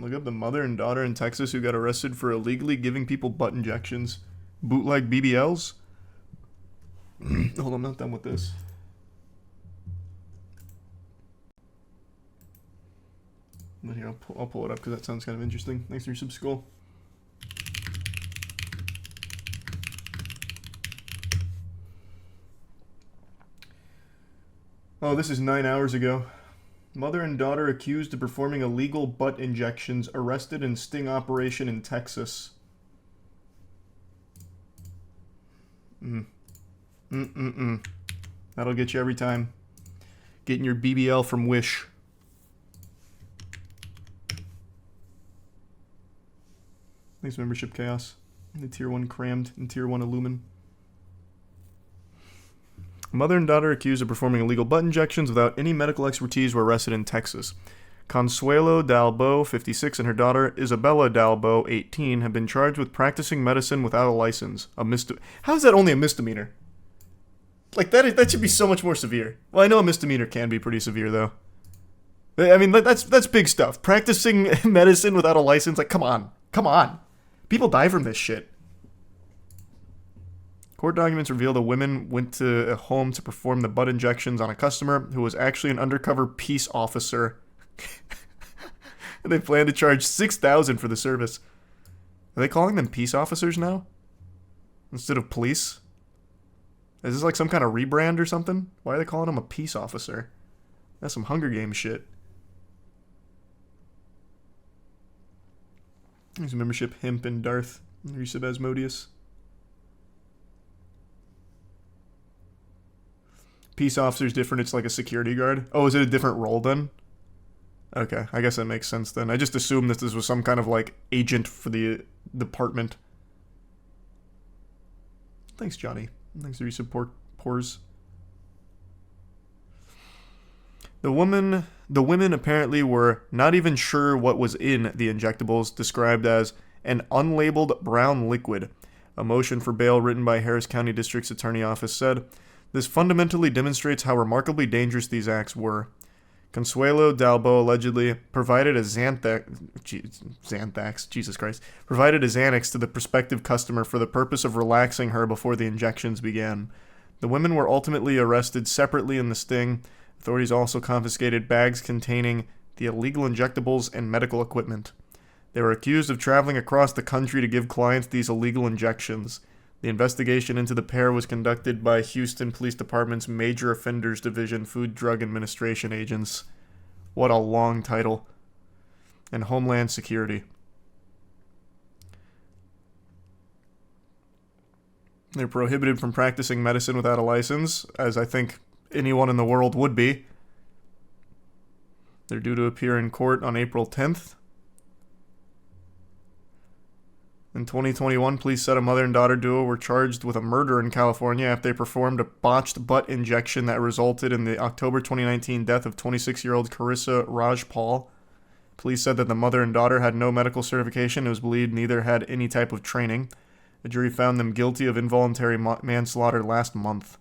Look up the mother and daughter in Texas who got arrested for illegally giving people butt injections. Bootleg BBLs? Hold on, I'm not done with this. But here, I'll pull it up because that sounds kind of interesting. Thanks for your subscribe. Oh, this is 9 hours ago. Mother and daughter accused of performing illegal butt injections arrested in sting operation in Texas. That'll get you every time. Getting your BBL from Wish. Thanks, membership chaos. The tier 1 crammed and tier 1 illumin. Mother and daughter accused of performing illegal butt injections without any medical expertise were arrested in Texas. Consuelo Dalbo, 56, and her daughter Isabella Dalbo, 18, have been charged with practicing medicine without a license. How is that only a misdemeanor? Like, that should be so much more severe. Well, I know a misdemeanor can be pretty severe, though. I mean, that's big stuff. Practicing medicine without a license, like, come on. Come on. People die from this shit. Court documents reveal the women went to a home to perform the butt injections on a customer who was actually an undercover peace officer. And they plan to charge $6,000 for the service. Are they calling them peace officers now? Instead of police? Is this like some kind of rebrand or something? Why are they calling them a peace officer? That's some Hunger Games shit. There's membership Himp and Darth. Resub Asmodeus. Peace officer's different, it's like a security guard. Oh, is it a different role then? Okay, I guess that makes sense then. I just assumed that this was some kind of like agent for the department. Thanks, Johnny. Thanks for your support, Pores. The women apparently were not even sure what was in the injectables, described as an unlabeled brown liquid. A motion for bail written by Harris County District's Attorney Office said, "This fundamentally demonstrates how remarkably dangerous these acts were." Consuelo Dalbo allegedly provided a Xanax to the prospective customer for the purpose of relaxing her before the injections began. The women were ultimately arrested separately in the sting. Authorities also confiscated bags containing the illegal injectables and medical equipment. They were accused of traveling across the country to give clients these illegal injections. The investigation into the pair was conducted by Houston Police Department's Major Offenders Division Food Drug Administration agents. What a long title. And Homeland Security. They're prohibited from practicing medicine without a license, as I think anyone in the world would be. They're due to appear in court on April 10th. In 2021, police said a mother and daughter duo were charged with a murder in California after they performed a botched butt injection that resulted in the October 2019 death of 26-year-old Carissa Rajpal. Police said that the mother and daughter had no medical certification and it was believed neither had any type of training. The jury found them guilty of involuntary manslaughter last month.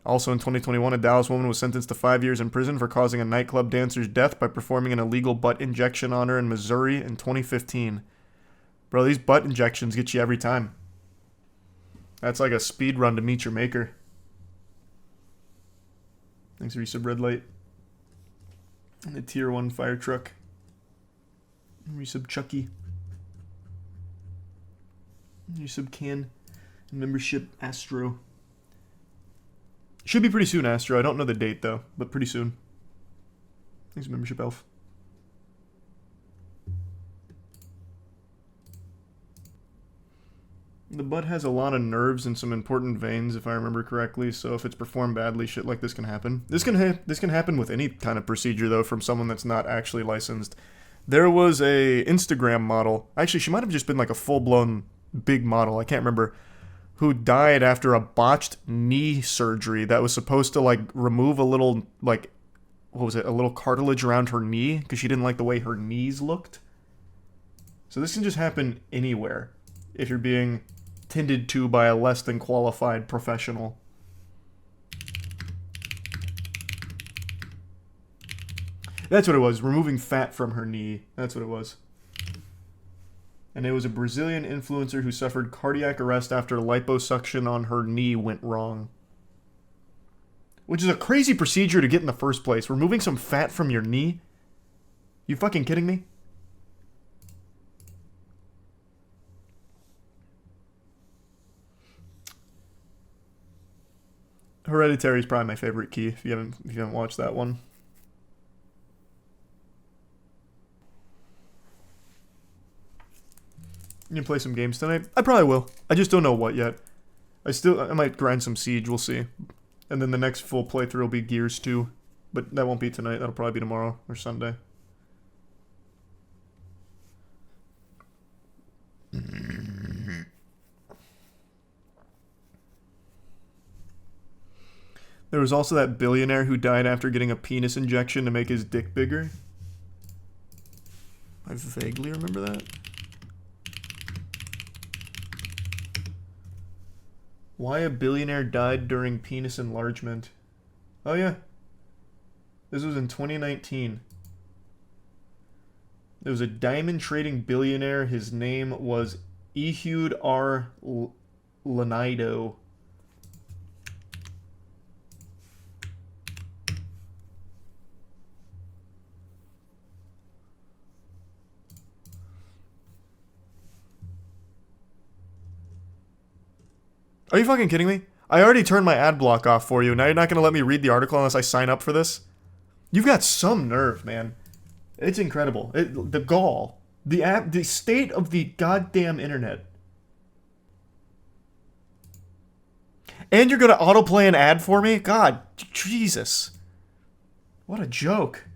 Also in 2021, a Dallas woman was sentenced to 5 years in prison for causing a nightclub dancer's death by performing an illegal butt injection on her in Missouri in 2015. Bro, these butt injections get you every time. That's like a speed run to meet your maker. Thanks for your sub red light. And the tier 1 fire truck. Resub Chucky. Resub Can. And membership Astro. Should be pretty soon, Astro. I don't know the date though, but pretty soon. Thanks, membership Elf. The butt has a lot of nerves and some important veins, if I remember correctly, so if it's performed badly, shit like this can happen. This can happen with any kind of procedure, though, from someone that's not actually licensed. There was a Instagram model, actually, she might have just been like a full-blown big model, I can't remember, who died after a botched knee surgery that was supposed to, like, remove a little, like, what was it, a little cartilage around her knee, because she didn't like the way her knees looked. So this can just happen anywhere, if you're being tended to by a less than qualified That's what it was. Removing fat from her knee. That's what it was. And it was a Brazilian influencer who suffered cardiac arrest after liposuction on her knee went wrong. Which is a crazy procedure to get in the first place. Removing some fat from your knee? You fucking kidding me? Hereditary is probably my favorite key if you haven't watched that one. You play some games tonight? I probably will. I just don't know what yet. I might grind some Siege, we'll see. And then the next full playthrough will be Gears 2. But that won't be tonight, that'll probably be tomorrow or Sunday. There was also that billionaire who died after getting a penis injection to make his dick bigger. I vaguely remember that. Why a billionaire died during penis enlargement. Oh yeah. This was in 2019. There was a diamond trading billionaire. His name was Ehud R. Lanido. Are you fucking kidding me? I already turned my ad block off for you. Now you're not going to let me read the article unless I sign up for this? You've got some nerve, man. It's incredible. The gall. The state of the goddamn internet. And you're going to autoplay an ad for me? God, Jesus. What a joke.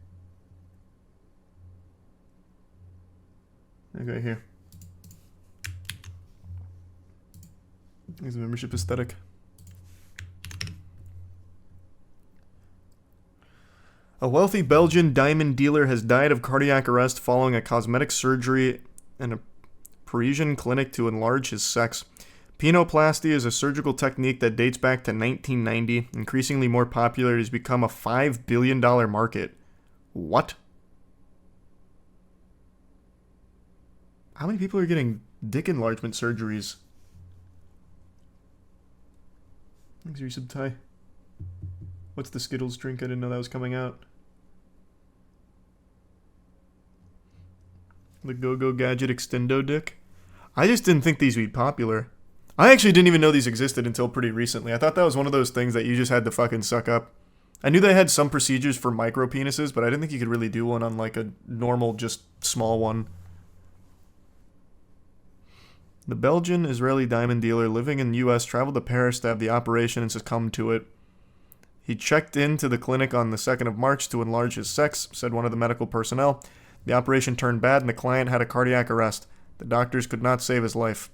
Okay, here. Here's a membership aesthetic. A wealthy Belgian diamond dealer has died of cardiac arrest following a cosmetic surgery in a Parisian clinic to enlarge his sex. Penoplasty is a surgical technique that dates back to 1990. Increasingly more popular, it has become a $5 billion market. What? How many people are getting dick enlargement surgeries? Thanks, resub Ty. What's the Skittles drink? I didn't know that was coming out. The Go-Go Gadget Extendo Dick. I just didn't think these would be popular. I actually didn't even know these existed until pretty recently. I thought that was one of those things that you just had to fucking suck up. I knew they had some procedures for micro penises, but I didn't think you could really do one on like a normal, just small one. The Belgian-Israeli diamond dealer living in the U.S. traveled to Paris to have the operation and succumbed to it. He checked into the clinic on the 2nd of March to enlarge his sex, said one of the medical personnel. The operation turned bad and the client had a cardiac arrest. The doctors could not save his life.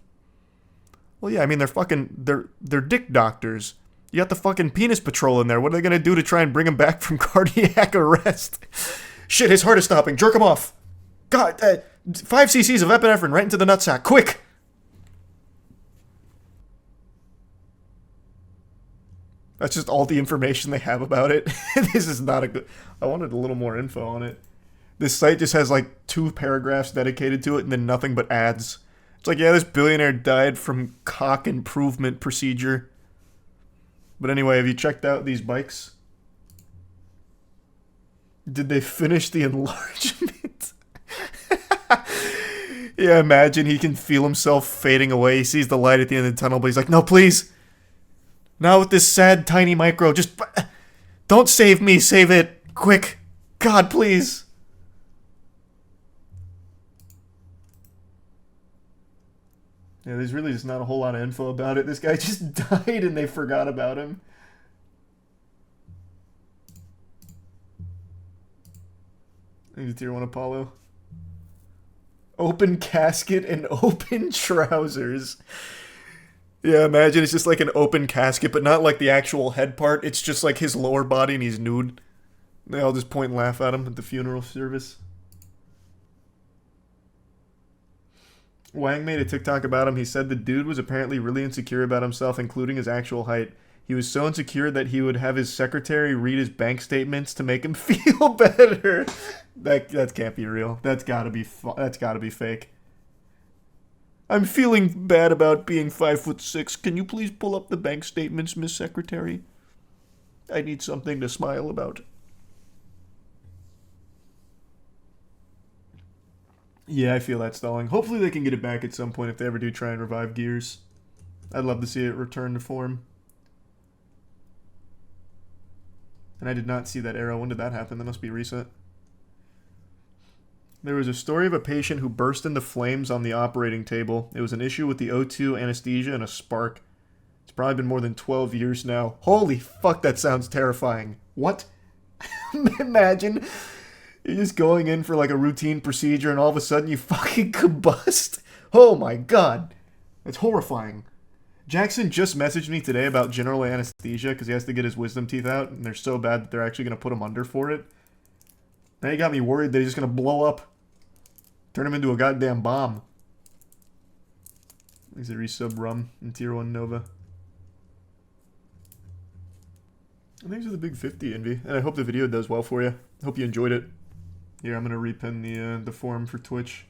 Well, yeah, I mean, they're dick doctors. You got the fucking penis patrol in there. What are they going to do to try and bring him back from cardiac arrest? Shit, his heart is stopping. Jerk him off. God, 5 cc's of epinephrine right into the nutsack. Quick! That's just all the information they have about it. This is not a good... I wanted a little more info on it. This site just has like 2 paragraphs dedicated to it and then nothing but ads. It's like, yeah, this billionaire died from cock improvement procedure. But anyway, have you checked out these bikes? Did they finish the enlargement? Yeah, imagine he can feel himself fading away. He sees the light at the end of the tunnel, but he's like, no, please. Now with this sad, tiny micro, just... Don't save me, save it. Quick. God, please. Yeah, there's really just not a whole lot of info about it. This guy just died and they forgot about him. Thank you, Tier 1 Apollo. Open casket and open trousers. Yeah, imagine it's just like an open casket, but not like the actual head part. It's just like his lower body and he's nude. They all just point and laugh at him at the funeral service. Wang made a TikTok about him. He said the dude was apparently really insecure about himself, including his actual height. He was so insecure that he would have his secretary read his bank statements to make him feel better. That can't be real. That's gotta be fake. I'm feeling bad about being 5'6". Can you please pull up the bank statements, Miss Secretary? I need something to smile about. Yeah, I feel that stalling. Hopefully they can get it back at some point if they ever do try and revive Gears. I'd love to see it return to form. And I did not see that arrow. When did that happen? That must be recent. There was a story of a patient who burst into flames on the operating table. It was an issue with the O2 anesthesia and a spark. It's probably been more than 12 years now. Holy fuck, that sounds terrifying. What? Imagine you're just going in for like a routine procedure and all of a sudden you fucking combust. Oh my god. That's horrifying. Jackson just messaged me today about general anesthesia because he has to get his wisdom teeth out and they're so bad that they're actually going to put him under for it. Now he got me worried that he's just going to blow up. Turn him into a goddamn bomb. He's a resub rum in Tier 1 Nova. Thanks for the big 50, Envy. And I hope the video does well for you. Hope you enjoyed it. Here, I'm going to repin the form for Twitch.